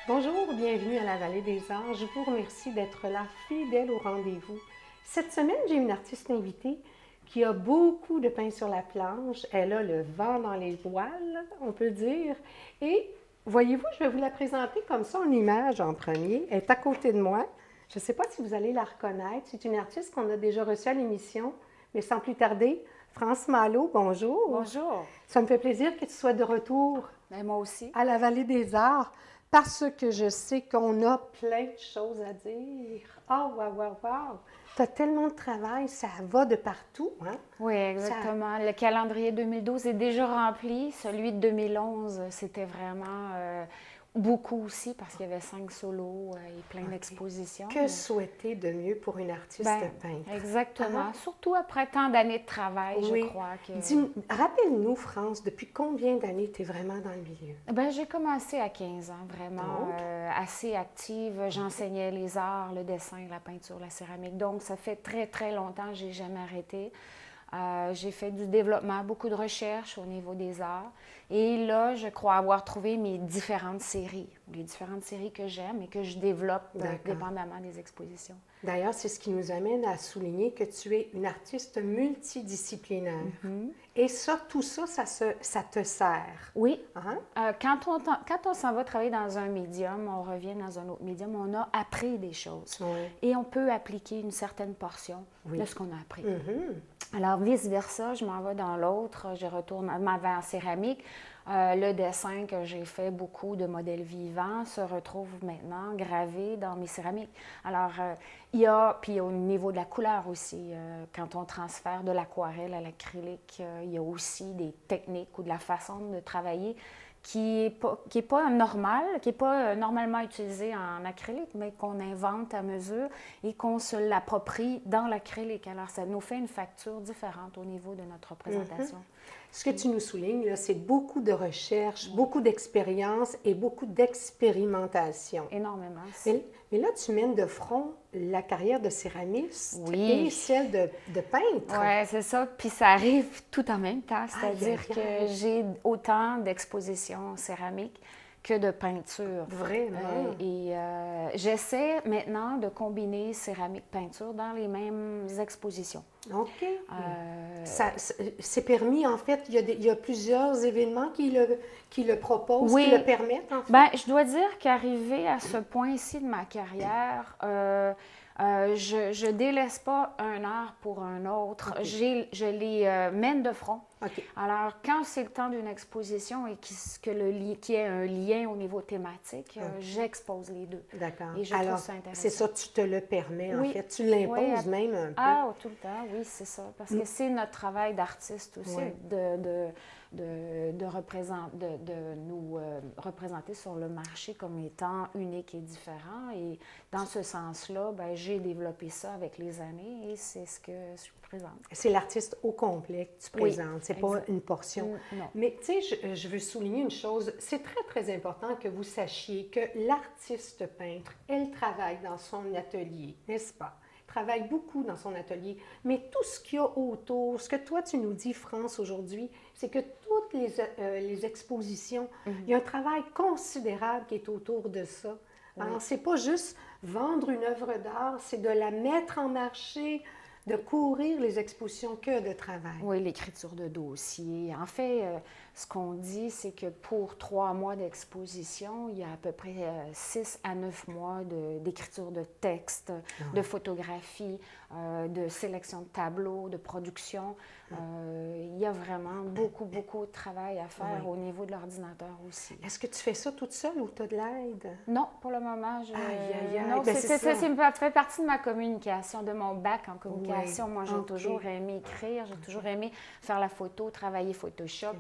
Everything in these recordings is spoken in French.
Bonjour, bienvenue à la Vallée des Arts. Je vous remercie d'être là, fidèle au rendez-vous. Cette semaine, j'ai une artiste invitée qui a beaucoup de pain sur la planche. Elle a le vent dans les voiles, on peut dire. Et voyez-vous, je vais vous la présenter comme ça en image en premier. Elle est à côté de moi. Je ne sais pas si vous allez la reconnaître. C'est une artiste qu'on a déjà reçue à l'émission, mais sans plus tarder, France Malo, bonjour. Bonjour. Ça me fait plaisir que tu sois de retour Ben, moi aussi. à la Vallée des Arts parce que je sais qu'on a plein de choses à dire. Oh, waouh, waouh, waouh! Tu as tellement de travail, ça va de partout, hein? Oui, Ça... exactement. Le calendrier 2012 est déjà rempli. Celui de 2011, c'était vraiment beaucoup aussi parce qu'il y avait 5 solos et plein d'expositions. Que souhaiter de mieux pour une artiste Ben, peintre? exactement. Ah, Surtout après tant d'années de travail, je oui. crois que... Rappelle-nous, France, depuis combien d'années tu es vraiment dans le milieu? Ben, j'ai commencé à 15 ans, vraiment Donc? assez active. J'enseignais les arts, le dessin, la peinture, la céramique. Donc, ça fait très, très longtemps que j'ai jamais arrêté. J'ai fait du développement, beaucoup de recherches au niveau des arts. Et là, je crois avoir trouvé mes différentes séries, les différentes séries que j'aime et que je développe dépendamment des expositions. D'ailleurs, c'est ce qui nous amène à souligner que tu es une artiste multidisciplinaire. Et ça, tout ça, ça te sert. Oui. Hein? Quand on s'en va travailler dans un médium, on revient dans un autre médium, on a appris des choses. Oui. Et on peut appliquer une certaine portion de ce qu'on a appris. Alors, vice-versa, je m'en vais dans l'autre, je retourne, m'en vais en céramique. Le dessin que j'ai fait, beaucoup de modèles vivants, se retrouve maintenant gravé dans mes céramiques. Alors, il y a, puis au niveau de la couleur aussi, quand on transfère de l'aquarelle à l'acrylique, il y a aussi des techniques ou de la façon de travailler qui est pas normal, qui n'est pas normalement utilisé en acrylique, mais qu'on invente à mesure et qu'on se l'approprie dans l'acrylique. Alors, ça nous fait une facture différente au niveau de notre représentation. Ce que tu nous soulignes, là, c'est beaucoup de recherche, beaucoup d'expérience et beaucoup d'expérimentation. Énormément. Mais là, tu mènes de front la carrière de céramiste Oui. et celle de peintre. Oui, c'est ça. Puis ça arrive tout en même temps. C'est-à-dire Aïe, aïe, aïe. que j'ai autant d'expositions céramiques que de peinture. Vraiment? J'essaie maintenant de combiner céramique-peinture dans les mêmes expositions. OK. C'est permis, en fait. Il y a plusieurs événements qui le proposent, Oui. qui le permettent, en fait. Ben, je dois dire qu'arrivé à ce point-ci de ma carrière, je délaisse pas un art pour un autre. OK. Je les mène de front. OK. Alors, quand c'est le temps d'une exposition et qu'il y ait un lien au niveau thématique, j'expose les deux. D'accord. Et je Alors, trouve ça intéressant. c'est ça, tu te le permets, en Oui. fait. Tu l'imposes Oui, même un peu. Ah, tout le temps, oui, c'est ça. Parce que c'est notre travail d'artiste aussi Oui. de nous représenter sur le marché comme étant unique et différent. Et dans ce sens-là, ben, j'ai développé ça avec les années et c'est ce que je présente. C'est l'artiste au complet que tu présentes, c'est pas une portion. Non. Mais tu sais, je veux souligner une chose, c'est très, très important que vous sachiez que l'artiste peintre, elle travaille dans son atelier, n'est-ce pas? Elle travaille beaucoup dans son atelier, mais tout ce qu'il y a autour, ce que toi tu nous dis, France, aujourd'hui, c'est que toutes les expositions, il y a un travail considérable qui est autour de ça. Alors, c'est pas juste vendre une œuvre d'art, c'est de la mettre en marché, de courir les expositions que de travail. Oui, l'écriture de dossier. En fait, ce qu'on dit, c'est que pour 3 mois d'exposition, il y a à peu près 6 à 9 mois d'écriture de texte, de photographie, de sélection de tableaux, de production. Il y a vraiment beaucoup, beaucoup de travail à faire au niveau de l'ordinateur aussi. Est-ce que tu fais ça toute seule ou tu as de l'aide? Non, pour le moment, Aïe. non, Ben, ça ça fait partie de ma communication, de mon bac en communication. Moi, j'ai OK. toujours aimé écrire, j'ai toujours aimé faire la photo, travailler Photoshop.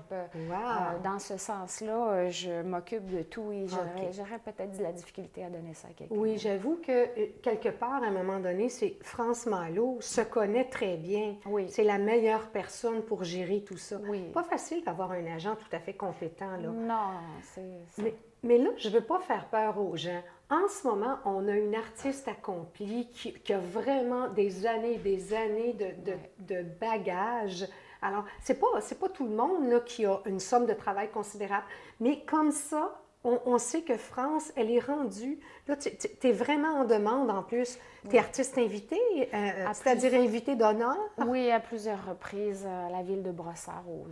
Dans ce sens-là, je m'occupe de tout et j'aurais peut-être de la difficulté à donner ça à quelqu'un. Oui, j'avoue que quelque part, à un moment donné, c'est France Malo se connaît très bien. Oui. C'est la meilleure personne pour gérer tout ça. Oui. Pas facile d'avoir un agent tout à fait compétent, là. Non, c'est... Mais là, je ne veux pas faire peur aux gens. En ce moment, on a une artiste accomplie qui a vraiment des années de bagages. Alors, c'est pas tout le monde là, qui a une somme de travail considérable. Mais comme ça, on sait que France, elle est rendue, là, tu es vraiment en demande en plus. Tu es artiste invité, c'est-à-dire invité d'honneur? Oui, à plusieurs reprises à la ville de Brossard, au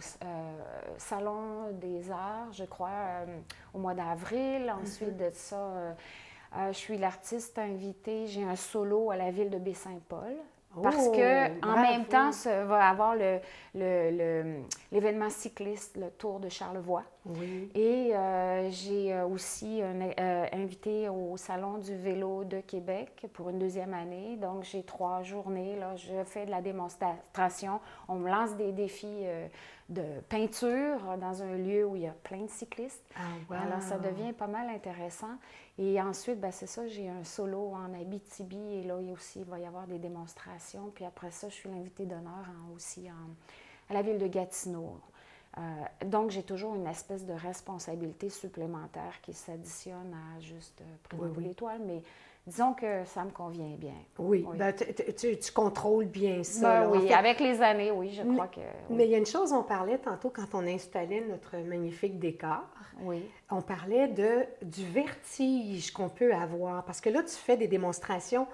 Salon des Arts, je crois, au mois d'avril. Ensuite de ça, je suis l'artiste invitée, j'ai un solo à la ville de Baie-Saint-Paul. Parce que en même temps, ça va avoir l'événement cycliste, le Tour de Charlevoix. Oui. Et j'ai aussi invité au Salon du vélo de Québec pour une deuxième année. Donc, j'ai 3 journées. Là, je fais de la démonstration. On me lance des défis de peinture dans un lieu où il y a plein de cyclistes. Ah, wow. Alors, ça devient pas mal intéressant. Et ensuite, ben, c'est ça, j'ai un solo en Abitibi. Et là, il va y avoir des démonstrations. Puis après ça, je suis l'invitée d'honneur aussi à la ville de Gatineau. Donc, j'ai toujours une espèce de responsabilité supplémentaire qui s'additionne à juste présenter l'étoile, mais disons que ça me convient bien. Oui, oui. Ben, tu contrôles bien ça. Ben, là. oui, en fait, avec les années, oui, je crois que... Oui. Mais il y a une chose, on parlait tantôt quand on installait notre magnifique décor, oui. On parlait du vertige qu'on peut avoir, parce que là, tu fais des démonstrations.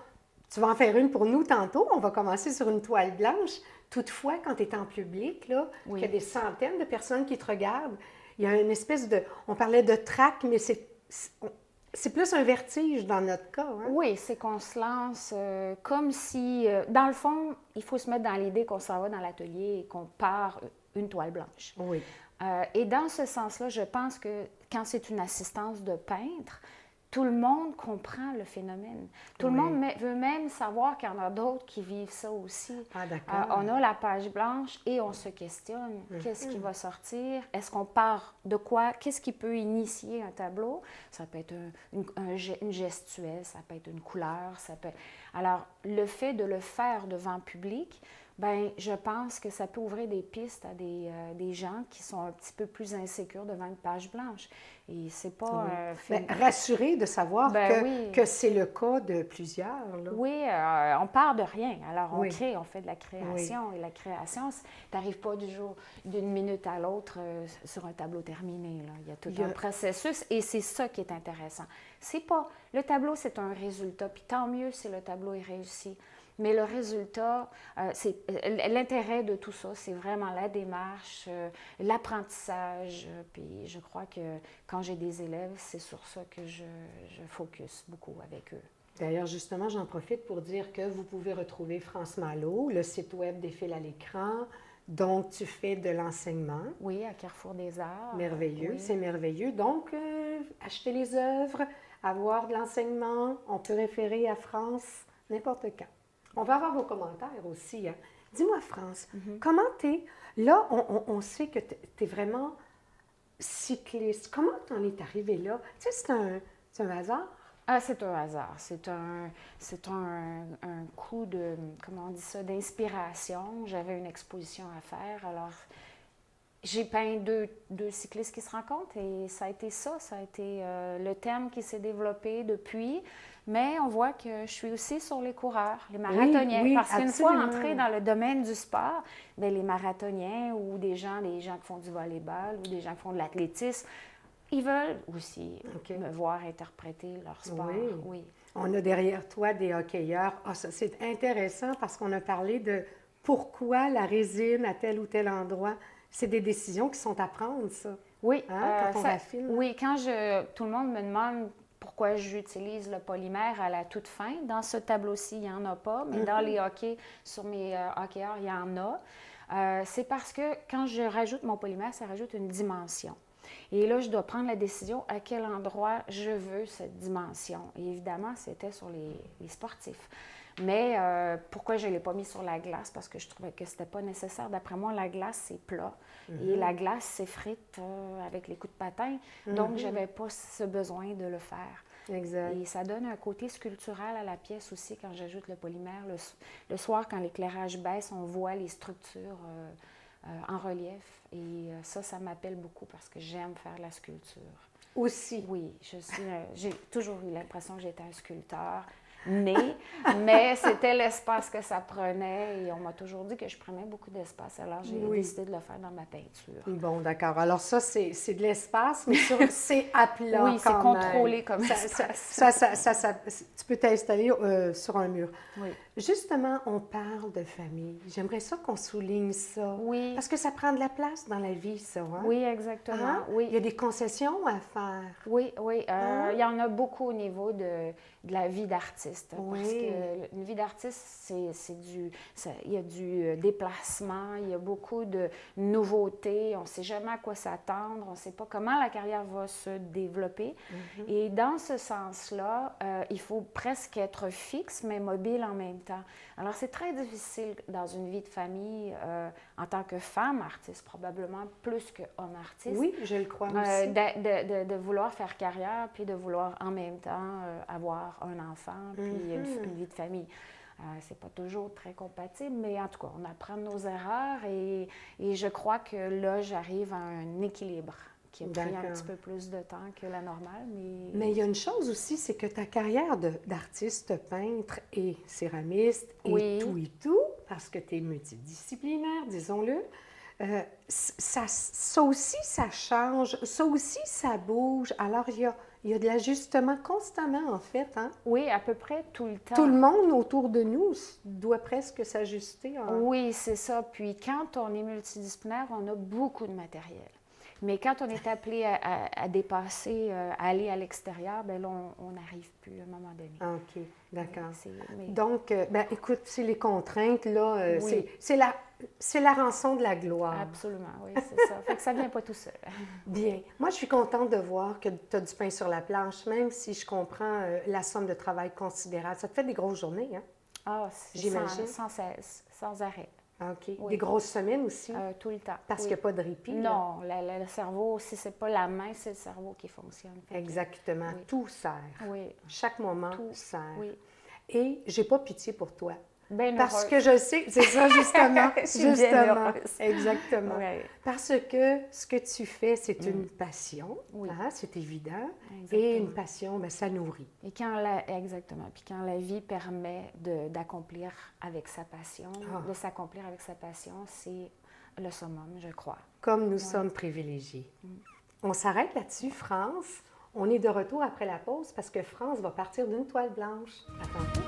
Tu vas en faire une pour nous tantôt. On va commencer sur une toile blanche. Toutefois, quand tu es en public, là, il y a des centaines de personnes qui te regardent. Il y a une espèce de... On parlait de trac, mais c'est plus un vertige dans notre cas. Hein? Oui, c'est qu'on se lance comme si... dans le fond, il faut se mettre dans l'idée qu'on s'en va dans l'atelier et qu'on part une toile blanche. Oui. Et dans ce sens-là, je pense que quand c'est une assistance de peintre, tout le monde comprend le phénomène. Tout le monde veut même savoir qu'il y en a d'autres qui vivent ça aussi. Ah, d'accord. On a la page blanche et on se questionne. Qu'est-ce qui va sortir? Est-ce qu'on part de quoi? Qu'est-ce qui peut initier un tableau? Ça peut être une gestuelle, ça peut être une couleur. Ça peut... Alors, le fait de le faire devant public, ben, je pense que ça peut ouvrir des pistes à des gens qui sont un petit peu plus insécures devant une page blanche. Et c'est pas rassuré de savoir que c'est le cas de plusieurs. Là. Oui, on part de rien. Alors, on crée, on fait de la création. Et la création, tu n'arrives pas d'une minute à l'autre sur un tableau terminé. Là. Il y a tout un processus et c'est ça qui est intéressant. C'est pas... Le tableau, c'est un résultat. Puis tant mieux si le tableau est réussi. Mais le résultat, l'intérêt de tout ça, c'est vraiment la démarche, l'apprentissage. Puis je crois que quand j'ai des élèves, c'est sur ça que je focus beaucoup avec eux. D'ailleurs, justement, j'en profite pour dire que vous pouvez retrouver France Malo, le site web défile à l'écran. Donc, tu fais de l'enseignement. Oui, à Carrefour des Arts. Merveilleux, c'est merveilleux. Donc, acheter les œuvres, avoir de l'enseignement, on peut référer à France n'importe quand. On va avoir vos commentaires aussi. Hein. Dis-moi, France, comment t'es... Là, on sait que tu es vraiment cycliste. Comment t'en es arrivé là? Tu sais, c'est un hasard? Ah, c'est un hasard. C'est un coup de, comment on dit ça, d'inspiration. J'avais une exposition à faire, alors j'ai peint deux cyclistes qui se rencontrent et ça a été ça. Ça a été le thème qui s'est développé depuis. Mais on voit que je suis aussi sur les coureurs, les marathoniens. Oui, parce qu'une fois entrée dans le domaine du sport, bien, les marathoniens ou des gens qui font du volleyball ou des gens qui font de l'athlétisme, ils veulent aussi me voir interpréter leur sport. Oui. On a derrière toi des hockeyeurs. Ah, ça, c'est intéressant parce qu'on a parlé de pourquoi la résine à tel ou tel endroit. C'est des décisions qui sont à prendre, ça. Oui. Hein, quand on raffine. Oui, tout le monde me demande pourquoi j'utilise le polymère à la toute fin. Dans ce tableau-ci, il n'y en a pas, mais dans les hockeys, sur mes hockeyeurs, il y en a. C'est parce que quand je rajoute mon polymère, ça rajoute une dimension. Et là, je dois prendre la décision à quel endroit je veux cette dimension. Et évidemment, c'était sur les sportifs. Mais pourquoi je ne l'ai pas mis sur la glace? Parce que je trouvais que ce n'était pas nécessaire. D'après moi, la glace, c'est plat. Et la glace s'effrite avec les coups de patin. Donc, je n'avais pas ce besoin de le faire. Exact. Et ça donne un côté sculptural à la pièce aussi quand j'ajoute le polymère. Le soir, quand l'éclirage baisse, on voit les structures en relief. Et ça m'appelle beaucoup parce que j'aime faire la sculpture. Aussi. Oui, j'ai toujours eu l'impression que j'étais un sculpteur. née, mais c'était l'espace que ça prenait et on m'a toujours dit que je prenais beaucoup d'espace. Alors, j'ai décidé de le faire dans ma peinture. Bon, d'accord. Alors ça, c'est de l'espace, mais c'est à plat. Oui, c'est contrôlé comme ça. Tu peux t'installer sur un mur. Oui. Justement, on parle de famille. J'aimerais ça qu'on souligne ça. Oui. Parce que ça prend de la place dans la vie, ça. Hein? Oui, exactement. Hein? Oui. Il y a des concessions à faire. Oui, oui. Il y en a beaucoup au niveau de la vie d'artiste. Oui. Parce qu'une vie d'artiste, il y a du déplacement, il y a beaucoup de nouveautés. On ne sait jamais à quoi s'attendre, on ne sait pas comment la carrière va se développer. Mm-hmm. Et dans ce sens-là, il faut presque être fixe, mais mobile en même temps. Alors, c'est très difficile dans une vie de famille, en tant que femme artiste, probablement plus qu'homme artiste. Oui, je le crois aussi. De vouloir faire carrière, puis de vouloir en même temps avoir un enfant, puis une vie de famille. C'est pas toujours très compatible, mais en tout cas, on apprend de nos erreurs et je crois que là, j'arrive à un équilibre qui a pris un petit peu plus de temps que la normale. Mais il y a une chose aussi, c'est que ta carrière d'artiste peintre et céramiste et tout, parce que tu es multidisciplinaire, disons-le, ça aussi, ça change, ça aussi, ça bouge. Alors, il y a de l'ajustement constamment, en fait. Hein? Oui, à peu près tout le temps. Tout le monde autour de nous doit presque s'ajuster. Oui, c'est ça. Puis quand on est multidisciplinaire, on a beaucoup de matériel. Mais quand on est appelé à dépasser, à aller à l'extérieur, bien là, on n'arrive plus à un moment donné. OK, d'accord. Donc, écoute, c'est les contraintes, là, c'est la rançon de la gloire. Absolument, oui, c'est ça. Fait que ça ne vient pas tout seul. Bien. Moi, je suis contente de voir que tu as du pain sur la planche, même si je comprends la somme de travail considérable. Ça te fait des grosses journées, hein? Ah, j'imagine. Sans cesse, sans arrêt. OK. Oui. Des grosses semaines aussi? Tout le temps. Parce qu'il n'y a pas de répit? Non, le cerveau, si ce n'est pas la main, c'est le cerveau qui fonctionne. Exactement. Oui. Tout sert. Oui. Chaque moment sert. Oui. Et j'ai pas pitié pour toi. Bien parce heureuse. que je sais, c'est ça justement. Justement. Exactement. Oui. Parce que ce que tu fais, c'est une passion, hein, c'est évident. Exactement. Et une passion, bien, ça nourrit. Et exactement. Puis quand la vie permet d'accomplir avec sa passion, de s'accomplir avec sa passion, c'est le summum, je crois. Comme nous sommes privilégiés. On s'arrête là-dessus, France. On est de retour après la pause parce que France va partir d'une toile blanche. À tantôt.